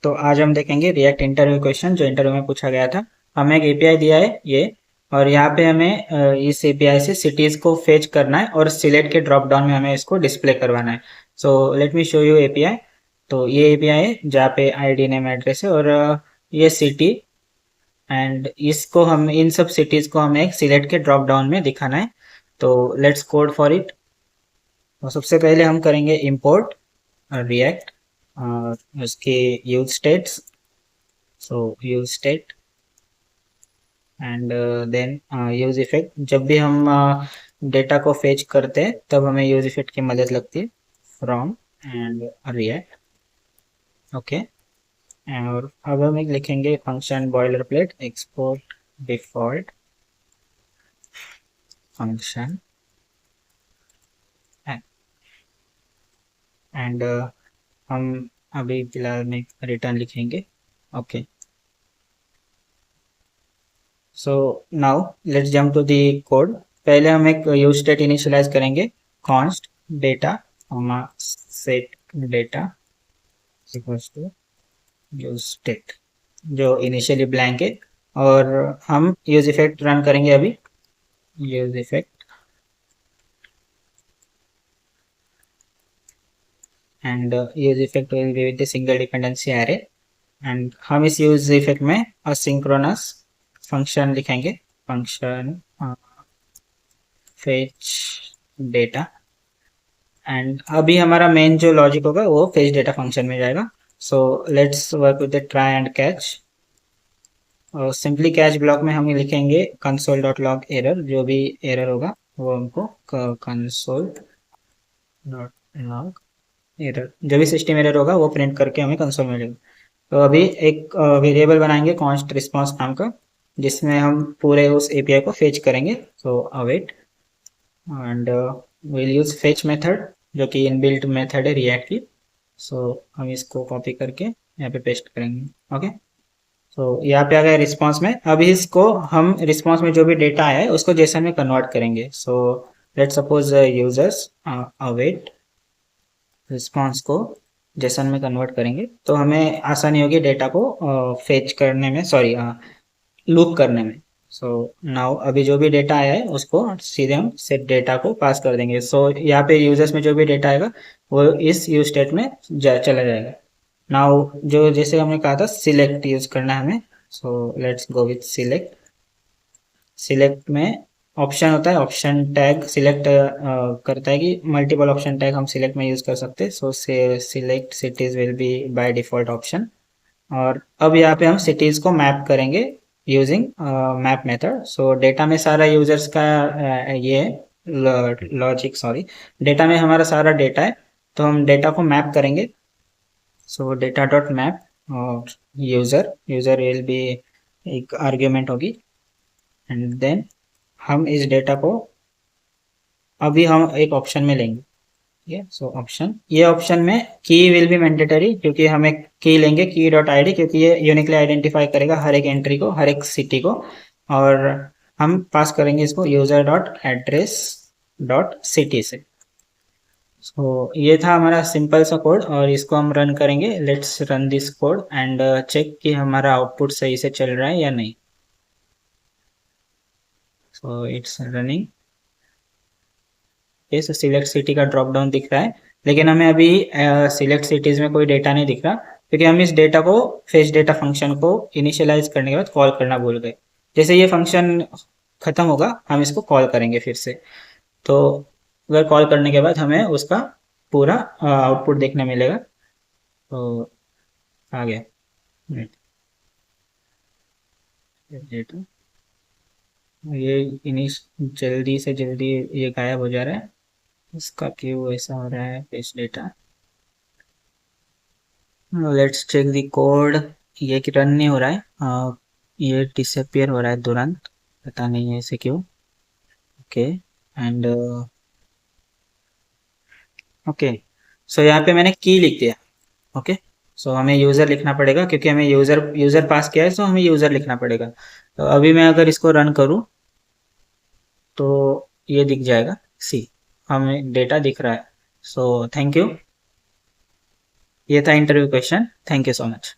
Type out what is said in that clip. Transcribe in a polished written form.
तो आज हम देखेंगे रिएक्ट इंटरव्यू क्वेश्चन जो इंटरव्यू में पूछा गया था। हमें एक एपीआई दिया है ये, और यहाँ पे हमें इस एपीआई से सिटीज को फेच करना है और सिलेक्ट के ड्रॉप डाउन में हमें इसको डिस्प्ले करवाना है। So let me show you API. तो ये एपीआई है जहाँ पे आईडी नेम एड्रेस है और ये सिटी, एंड इसको हम इन सब सिटीज को हमें एक सिलेक्ट के ड्रॉप डाउन में दिखाना है। तो लेट्स कोड फॉर इट। तो सबसे पहले हम करेंगे इंपोर्ट रिएक्ट उसके use states. So use state and then use effect. जब भी हम डेटा को फेच करते हैं तब हमें यूज इफेक्ट की मदद लगती है, फ्रॉम एंड रिएक्ट। ओके, और अब हम एक लिखेंगे function boiler plate export default function and हम अभी फिलहाल में रिटर्न लिखेंगे। Okay, so now let's jump to the code. पहले हम एक यूज स्टेट इनिशियलाइज करेंगे, const data set data equals to use state जो इनिशियली ब्लैंक है, और हम यूज इफेक्ट रन करेंगे अभी। Use effect and use effect will be with the single dependency array, and हम इस यूज इफेक्ट में असिंक्रोनस फंक्शन लिखेंगे, फंक्शन फेच डेटा। एंड अभी हमारा मेन जो लॉजिक होगा वो फेच डेटा फंक्शन में जाएगा। So let's work with the try and catch. और सिंपली कैच ब्लॉक में हम लिखेंगे कंसोल डॉट लॉग एरर। जो भी एरर होगा वो हमको कंसोल डॉट लॉग एरर, जो भी सिस्टम एरर होगा वो प्रिंट करके हमें कंसोल में मिलेगा। तो अभी एक वेरिएबल बनाएंगे कॉन्स्ट रिस्पॉन्स नाम का, जिसमें हम पूरे उस एपीआई को फेच करेंगे। So await and will use fetch method जो कि इनबिल्ट मेथड है रिएक्ट की। सो हम इसको कॉपी करके यहाँ पे पेस्ट करेंगे। ओके, सो यहाँ पे आ गया रिस्पॉन्स में। अभी इसको हम रिस्पॉन्स में जो भी डेटा आया है उसको जेसन में कन्वर्ट करेंगे। So let suppose users await response को जेसन में कन्वर्ट करेंगे तो हमें आसानी होगी डेटा को फेच करने में, सॉरी लूप करने में। सो नाउ अभी जो भी डेटा आया है उसको सीधे हम सेट डेटा को पास कर देंगे। सो यहाँ पे यूजर्स में जो भी डेटा आएगा वो इस यूज स्टेट में चला जाएगा। नाउ जो जैसे हमने कहा था सिलेक्ट यूज करना है हमें। So let's go with select. Select में ऑप्शन होता है, ऑप्शन टैग सिलेक्ट करता है कि मल्टीपल ऑप्शन टैग हम सिलेक्ट में यूज कर सकते हैं। सो select cities will be by default option. और अब यहाँ पे हम सिटीज को मैप करेंगे यूजिंग मैप मेथड। सो डेटा में सारा यूजर्स का ये लॉजिक, सॉरी डेटा में हमारा सारा डेटा है तो हम डेटा को मैप करेंगे। सो डेटा डॉट मैप और यूजर विल बी एक आर्ग्यूमेंट होगी, एंड देन हम इस डेटा को अभी हम एक ऑप्शन में लेंगे। ठीक है, सो ऑप्शन, ये ऑप्शन में की विल बी मैंडेटरी क्योंकि हम एक की लेंगे की डॉट आई डी, क्योंकि ये यूनिकली आइडेंटिफाई करेगा हर एक एंट्री को, हर एक सिटी को। और हम पास करेंगे इसको user dot address dot city से। सो ये था हमारा सिंपल सा कोड, और इसको हम रन करेंगे। Let's run this code and check कि हमारा आउटपुट सही से चल रहा है या नहीं। So it's running. इस सिलेक्ट सिटी का ड्रॉप डाउन दिख रहा है, लेकिन हमें अभी सिलेक्ट सिटीज में कोई डेटा नहीं दिख रहा क्योंकि हम इस डेटा को फेच डेटा फंक्शन को इनिशियलाइज करने के बाद कॉल करना भूल गए। जैसे ये फंक्शन खत्म होगा हम इसको कॉल करेंगे फिर से। तो अगर कॉल करने के बाद हमें उसका पूरा आउटपुट देखने मिलेगा। तो आ गया डेटा, ये इनिश जल्दी से जल्दी ये गायब हो जा रहा है। इसका क्यों ऐसा हो रहा है fetch data. Let's check the code. ये कि रन नहीं हो रहा है, ये डिसअपियर हो रहा है तुरंत, पता नहीं है ऐसे क्यों। ओके, एंड ओके, सो यहाँ पे मैंने की लिख दिया। ओके, सो हमें यूज़र लिखना पड़ेगा क्योंकि हमें यूज़र यूज़र पास किया है, सो हमें यूज़र लिखना पड़ेगा। तो अभी मैं अगर इसको रन करूँ तो ये दिख जाएगा, सी हमें डेटा दिख रहा है। सो थैंक यू, ये था interview question. Thank you so much.